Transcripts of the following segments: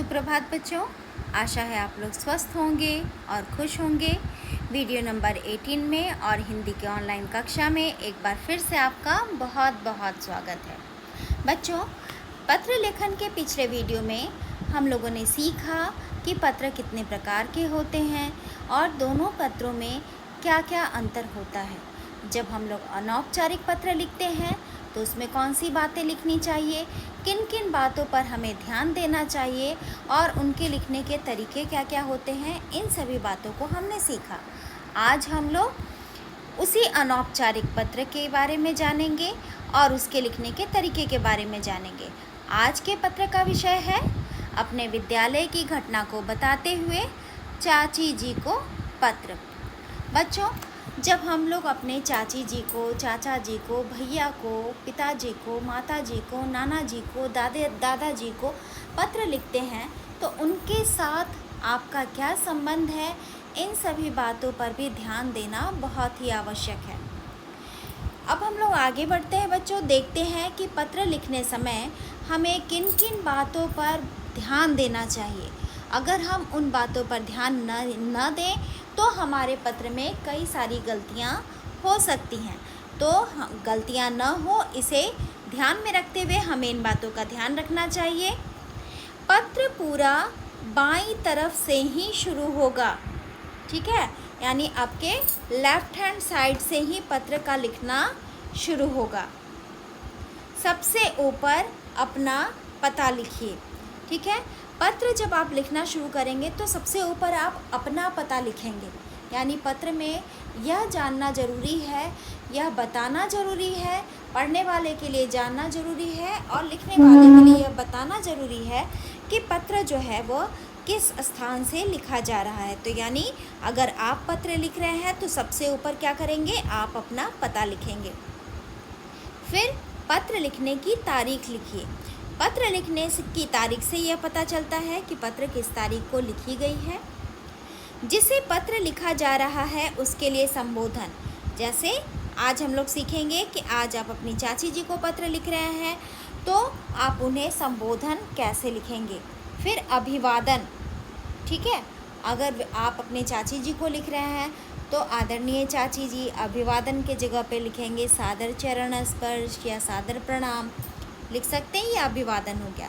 सुप्रभात बच्चों, आशा है आप लोग स्वस्थ होंगे और खुश होंगे। वीडियो नंबर 18 में और हिंदी के ऑनलाइन कक्षा में एक बार फिर से आपका बहुत बहुत स्वागत है। बच्चों, पत्र लेखन के पिछले वीडियो में हम लोगों ने सीखा कि पत्र कितने प्रकार के होते हैं और दोनों पत्रों में क्या क्या अंतर होता है। जब हम लोग अनौपचारिक पत्र लिखते हैं तो उसमें कौन सी बातें लिखनी चाहिए, किन किन बातों पर हमें ध्यान देना चाहिए और उनके लिखने के तरीके क्या क्या होते हैं, इन सभी बातों को हमने सीखा। आज हम लोग उसी अनौपचारिक पत्र के बारे में जानेंगे और उसके लिखने के तरीके के बारे में जानेंगे। आज के पत्र का विषय है अपने विद्यालय की घटना को बताते हुए चाची जी को पत्र। बच्चों, जब हम लोग अपने चाची जी को, चाचा जी को, भैया को, पिताजी को, माता जी को, नाना जी को, दादाजी को पत्र लिखते हैं तो उनके साथ आपका क्या संबंध है, इन सभी बातों पर भी ध्यान देना बहुत ही आवश्यक है। अब हम लोग आगे बढ़ते हैं बच्चों, देखते हैं कि पत्र लिखने समय हमें किन किन बातों पर ध्यान देना चाहिए। अगर हम उन बातों पर ध्यान न दें तो हमारे पत्र में कई सारी गलतियां हो सकती हैं। तो गलतियां न हो, इसे ध्यान में रखते हुए हमें इन बातों का ध्यान रखना चाहिए। पत्र पूरा बाईं तरफ से ही शुरू होगा, ठीक है, यानी आपके लेफ्ट हैंड साइड से ही पत्र का लिखना शुरू होगा। सबसे ऊपर अपना पता लिखिए, ठीक है। पत्र जब आप लिखना शुरू करेंगे तो सबसे ऊपर आप अपना पता लिखेंगे, यानी पत्र में यह जानना ज़रूरी है, यह बताना ज़रूरी है, पढ़ने वाले के लिए जानना ज़रूरी है और लिखने वाले के लिए यह बताना ज़रूरी है कि पत्र जो है वो किस स्थान से लिखा जा रहा है। तो यानी अगर आप पत्र लिख रहे हैं तो सबसे ऊपर क्या करेंगे, आप अपना पता लिखेंगे। फिर पत्र लिखने की तारीख लिखिए। पत्र लिखने की तारीख से यह पता चलता है कि पत्र किस तारीख को लिखी गई है। जिसे पत्र लिखा जा रहा है उसके लिए संबोधन, जैसे आज हम लोग सीखेंगे कि आज आप अपनी चाची जी को पत्र लिख रहे हैं तो आप उन्हें संबोधन कैसे लिखेंगे। फिर अभिवादन, ठीक है, अगर आप अपने चाची जी को लिख रहे हैं तो आदरणीय चाची जी, अभिवादन के जगह पे लिखेंगे सादर चरण स्पर्श या सादर प्रणाम लिख सकते हैं, या अभिवादन हो गया।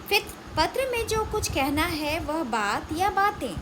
फिर पत्र में जो कुछ कहना है वह बात या बातें,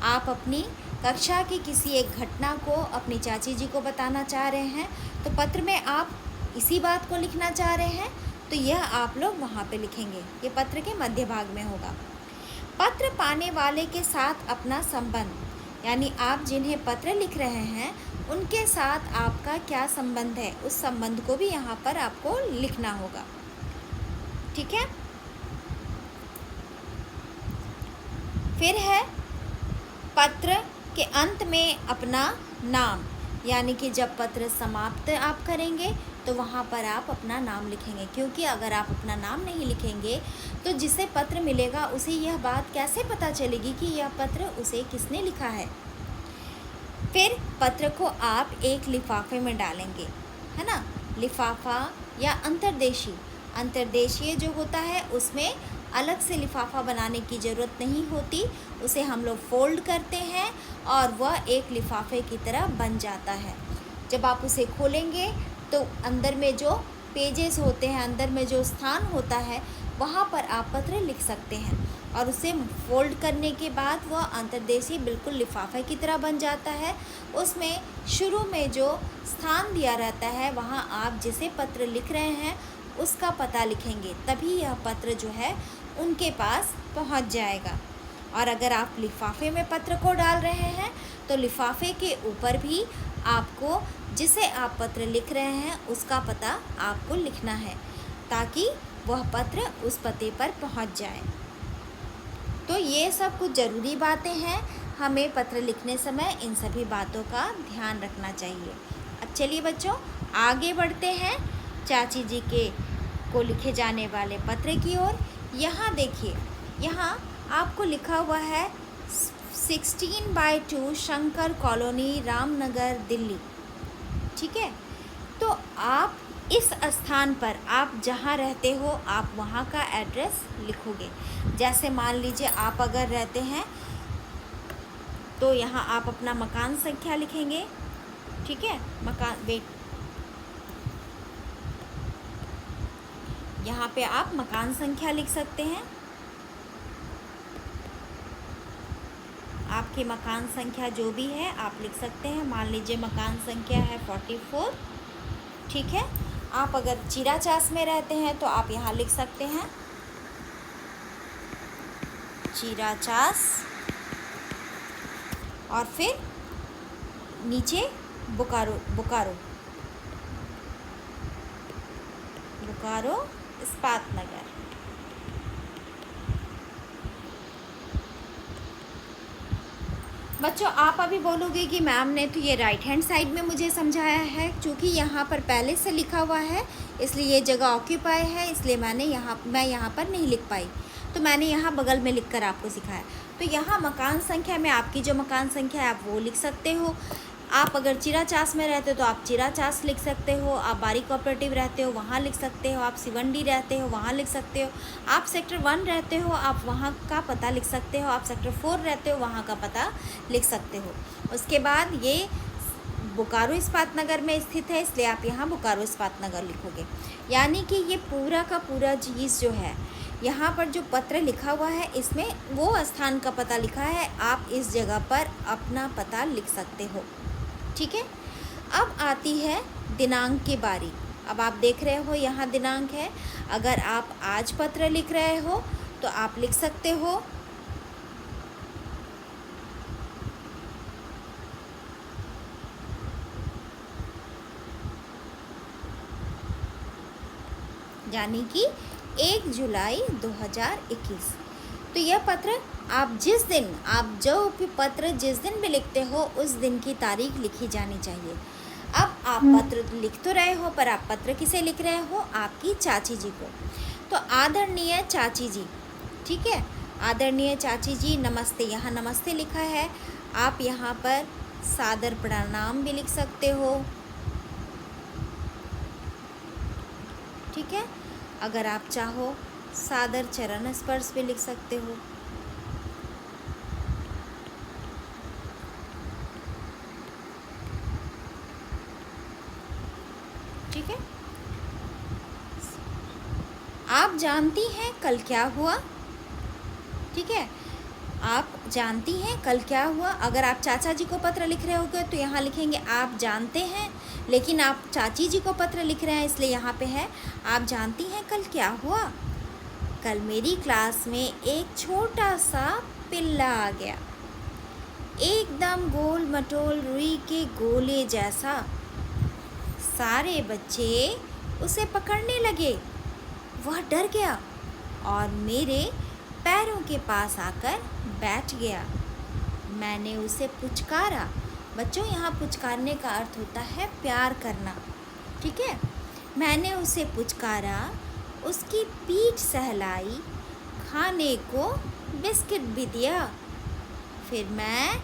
आप अपनी कक्षा की किसी एक घटना को अपनी चाची जी को बताना चाह रहे हैं तो पत्र में आप इसी बात को लिखना चाह रहे हैं तो यह आप लोग वहाँ पे लिखेंगे, ये पत्र के मध्य भाग में होगा। पत्र पाने वाले के साथ अपना संबंध, यानी आप जिन्हें पत्र लिख रहे हैं उनके साथ आपका क्या संबंध है, उस संबंध को भी यहाँ पर आपको लिखना होगा, ठीक है। फिर है पत्र के अंत में अपना नाम, यानी कि जब पत्र समाप्त आप करेंगे तो वहाँ पर आप अपना नाम लिखेंगे, क्योंकि अगर आप अपना नाम नहीं लिखेंगे तो जिसे पत्र मिलेगा उसे यह बात कैसे पता चलेगी कि यह पत्र उसे किसने लिखा है। फिर पत्र को आप एक लिफाफे में डालेंगे, है ना। लिफाफा या अंतर्देशीय जो होता है उसमें अलग से लिफाफा बनाने की ज़रूरत नहीं होती, उसे हम लोग फोल्ड करते हैं और वह एक लिफाफे की तरह बन जाता है। जब आप उसे खोलेंगे तो अंदर में जो पेजेस होते हैं, अंदर में जो स्थान होता है वहाँ पर आप पत्र लिख सकते हैं और उसे फोल्ड करने के बाद वह अंतर्देशीय बिल्कुल लिफाफे की तरह बन जाता है। उसमें शुरू में जो स्थान दिया रहता है वहाँ आप जिसे पत्र लिख रहे हैं उसका पता लिखेंगे, तभी यह पत्र जो है उनके पास पहुँच जाएगा। और अगर आप लिफाफे में पत्र को डाल रहे हैं तो लिफाफे के ऊपर भी आपको जिसे आप पत्र लिख रहे हैं उसका पता आपको लिखना है, ताकि वह पत्र उस पते पर पहुंच जाए। तो ये सब कुछ ज़रूरी बातें हैं, हमें पत्र लिखने समय इन सभी बातों का ध्यान रखना चाहिए। अब चलिए बच्चों, आगे बढ़ते हैं चाची जी के को लिखे जाने वाले पत्र की ओर। यहाँ देखिए, यहाँ आपको लिखा हुआ है 16/2 शंकर कॉलोनी, रामनगर, दिल्ली, ठीक है। तो आप इस स्थान पर आप जहाँ रहते हो आप वहाँ का एड्रेस लिखोगे। जैसे मान लीजिए आप अगर रहते हैं तो यहाँ आप अपना मकान संख्या लिखेंगे, ठीक है। यहाँ पे आप मकान संख्या लिख सकते हैं। आपकी मकान संख्या जो भी है आप लिख सकते हैं। मान लीजिए मकान संख्या है 44, ठीक है। आप अगर चिराचास में रहते हैं तो आप यहाँ लिख सकते हैं चिराचास, और फिर नीचे बोकारो इस्पात नगर। बच्चों आप अभी बोलोगे कि मैम ने तो ये राइट हैंड साइड में मुझे समझाया है, क्योंकि यहाँ पर पहले से लिखा हुआ है इसलिए ये जगह ऑक्यूपाई है, इसलिए मैं यहाँ पर नहीं लिख पाई, तो मैंने यहाँ बगल में लिखकर आपको सिखाया। तो यहाँ मकान संख्या में आपकी जो मकान संख्या है आप वो लिख सकते हो। आप अगर चिराचास में रहते हो तो आप चिराचास लिख सकते हो। आप बारी कोऑपरेटिव रहते हो वहाँ लिख सकते हो। आप सिवंडी रहते हो वहाँ लिख सकते हो। आप सेक्टर 1 रहते हो आप वहाँ का पता लिख सकते हो। आप सेक्टर 4 रहते हो वहाँ का पता लिख सकते हो। उसके बाद ये बोकारो इस्पात नगर में स्थित है, इसलिए आप यहाँ बोकारो इस्पात नगर लिखोगे। यानी कि ये पूरा का पूरा चीज़ जो है यहाँ पर जो पत्र लिखा हुआ है इसमें वो स्थान का पता लिखा है, आप इस जगह पर अपना पता लिख सकते हो, ठीक है। अब आती है दिनांक की बारी। अब आप देख रहे हो यहाँ दिनांक है। अगर आप आज पत्र लिख रहे हो तो आप लिख सकते हो यानी कि 1 जुलाई 2021। तो यह पत्र आप जो भी पत्र जिस दिन भी लिखते हो उस दिन की तारीख लिखी जानी चाहिए। अब आप पत्र लिख तो रहे हो, पर आप पत्र किसे लिख रहे हो? आपकी चाची जी को। तो आदरणीय चाची जी, ठीक है। आदरणीय चाची जी नमस्ते, यहाँ नमस्ते लिखा है। आप यहाँ पर सादर प्रणाम भी लिख सकते हो, ठीक है। अगर आप चाहो सादर चरण स्पर्श भी लिख सकते हो, ठीक है। आप जानती हैं कल क्या हुआ, ठीक है। आप जानती हैं कल क्या हुआ। अगर आप चाचा जी को पत्र लिख रहे होगे तो यहाँ लिखेंगे आप जानते हैं, लेकिन आप चाची जी को पत्र लिख रहे हैं इसलिए यहाँ पे है आप जानती हैं कल क्या हुआ। कल मेरी क्लास में एक छोटा सा पिल्ला आ गया, एकदम गोल मटोल रुई के गोले जैसा। सारे बच्चे उसे पकड़ने लगे। वह डर गया और मेरे पैरों के पास आकर बैठ गया। मैंने उसे पुचकारा। बच्चों यहाँ पुचकारने का अर्थ होता है प्यार करना, ठीक है। मैंने उसे पुचकारा, उसकी पीठ सहलाई, खाने को बिस्किट भी दिया। फिर मैं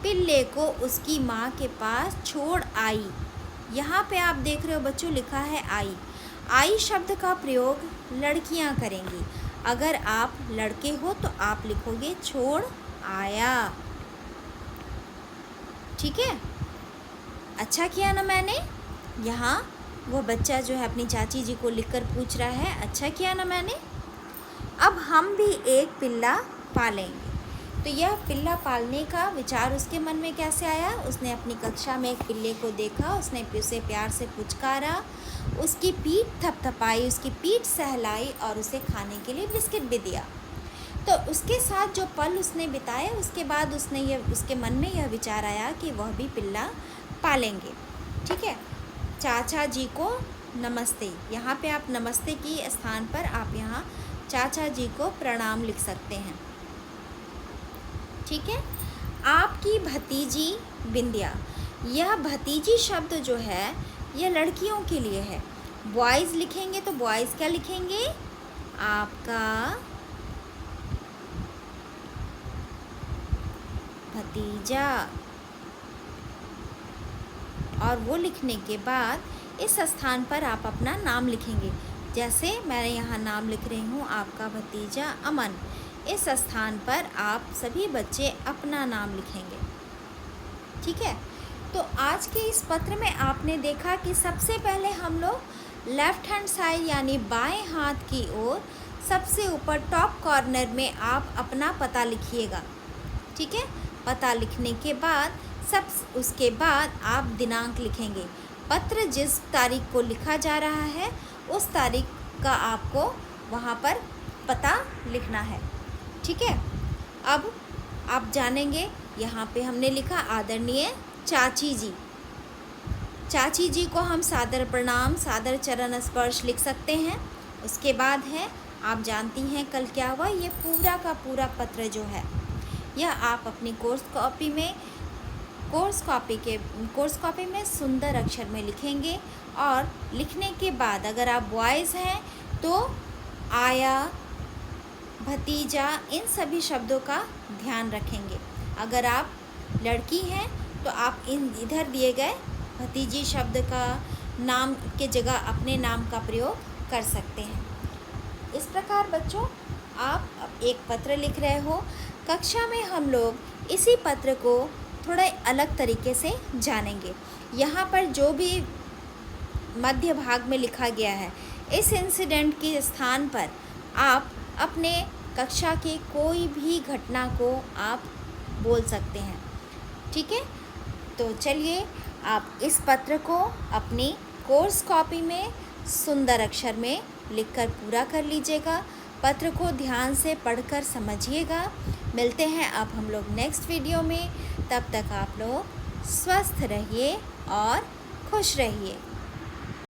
पिल्ले को उसकी माँ के पास छोड़ आई। यहाँ पे आप देख रहे हो बच्चों लिखा है आई। आई शब्द का प्रयोग लड़कियाँ करेंगी। अगर आप लड़के हो तो आप लिखोगे छोड़ आया, ठीक है। अच्छा किया ना मैंने। यहाँ वो बच्चा जो है अपनी चाची जी को लिखकर पूछ रहा है अच्छा किया ना मैंने। अब हम भी एक पिल्ला पालेंगे। तो यह पिल्ला पालने का विचार उसके मन में कैसे आया? उसने अपनी कक्षा में एक पिल्ले को देखा, उसने उसे प्यार से पुचकारा, उसकी पीठ थपथपाई, उसकी पीठ सहलाई और उसे खाने के लिए बिस्किट भी दिया। तो उसके साथ जो पल उसने बिताए उसके बाद उसके मन में यह विचार आया कि वह भी पिल्ला पालेंगे, ठीक है। चाचा जी को नमस्ते। यहाँ पे आप नमस्ते की स्थान पर आप यहाँ चाचा जी को प्रणाम लिख सकते हैं, ठीक है। आपकी भतीजी बिंदिया। यह भतीजी शब्द जो है यह लड़कियों के लिए है। बॉयज़ लिखेंगे तो बॉयज़ क्या लिखेंगे? आपका भतीजा। और वो लिखने के बाद इस स्थान पर आप अपना नाम लिखेंगे। जैसे मैं यहाँ नाम लिख रही हूँ आपका भतीजा अमन। इस स्थान पर आप सभी बच्चे अपना नाम लिखेंगे। ठीक है। तो आज के इस पत्र में आपने देखा कि सबसे पहले हम लोग लेफ़्ट हैंड साइड यानी बाएं हाथ की ओर सबसे ऊपर टॉप कॉर्नर में आप अपना पता लिखिएगा। ठीक है। पता लिखने के बाद उसके बाद आप दिनांक लिखेंगे। पत्र जिस तारीख को लिखा जा रहा है उस तारीख का आपको वहाँ पर पता लिखना है। ठीक है। अब आप जानेंगे यहाँ पे हमने लिखा आदरणीय चाची जी। चाची जी को हम सादर प्रणाम, सादर चरण स्पर्श लिख सकते हैं। उसके बाद है, आप जानती हैं कल क्या हुआ, ये पूरा का पूरा पत्र जो है यह आप अपनी कोर्स कॉपी में सुंदर अक्षर में लिखेंगे। और लिखने के बाद अगर आप बॉयज़ हैं तो आया, भतीजा, इन सभी शब्दों का ध्यान रखेंगे। अगर आप लड़की हैं तो आप इधर दिए गए भतीजी शब्द का नाम के जगह अपने नाम का प्रयोग कर सकते हैं। इस प्रकार बच्चों आप एक पत्र लिख रहे हो। कक्षा में हम लोग इसी पत्र को थोड़ा अलग तरीके से जानेंगे। यहाँ पर जो भी मध्य भाग में लिखा गया है, इस इंसिडेंट के स्थान पर आप अपने कक्षा के कोई भी घटना को आप बोल सकते हैं। ठीक है। तो चलिए आप इस पत्र को अपनी कोर्स कॉपी में सुंदर अक्षर में लिखकर पूरा कर लीजिएगा। पत्र को ध्यान से पढ़कर समझिएगा। मिलते हैं अब हम लोग नेक्स्ट वीडियो में। तब तक आप लोग स्वस्थ रहिए और खुश रहिए।